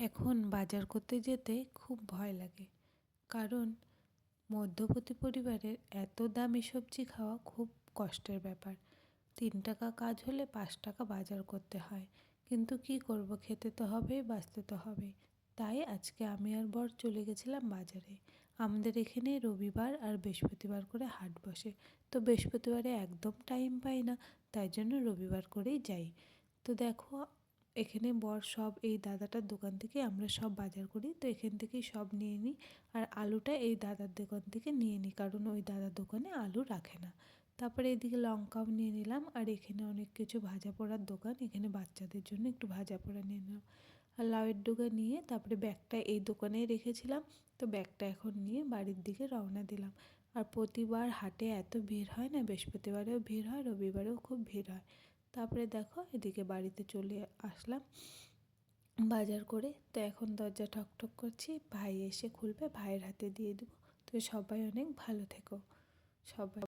এখন বাজার করতে যেতে খুব ভয় লাগে, কারণ মধ্যবিত্ত পরিবারের এত দামি সবজি খাওয়া খুব কষ্টের ব্যাপার। 3 টাকা কাজ হলে 5 টাকা বাজার করতে হয়, কিন্তু কি করব, খেতে তো হবেই, বাঁচতে তো হবেই। তাই আজকে আমি আর বর চলে গেছিলাম বাজারে। আমাদের এখানে রবিবার আর বৃহস্পতিবার করে হাট বসে, তো বৃহস্পতিবারে একদম টাইম পাই না, তাই জন্য রবিবার করেই যাই। তো দেখো, এখানে বর সব এই দাদাটার দোকান থেকে আমরা সব বাজার করি, তো এখান থেকেই সব নিয়ে নিই। আর আলুটা এই দাদার দোকান থেকে নিয়ে নিই, কারণ ওই দাদার দোকানে আলু রাখে না। তারপরে এদিকে লঙ্কাও নিয়ে নিলাম, আর এখানে অনেক কিছু ভাজা পোড়ার দোকান, এখানে বাচ্চাদের জন্য একটু ভাজা পোড়া নিয়ে নিলাম। আর লাউয়ের ডুগা নিয়ে তারপরে ব্যাগটা এই দোকানেই রেখেছিলাম, তো ব্যাগটা এখন নিয়ে বাড়ির দিকে রওনা দিলাম। আর প্রতিবার হাটে এত ভিড় হয় না, বৃহস্পতিবারেও ভিড় হয়, রবিবারেও খুব ভিড় হয়। তারপরে দেখো এদিকে বাড়িতে চলে আসলাম বাজার করে। তো এখন দরজা ঠকঠক করছি, ভাই এসে খুলবে, ভাইয়ের হাতে দিয়ে দেবো। তো সবাই অনেক ভালো থেকো, সবাই।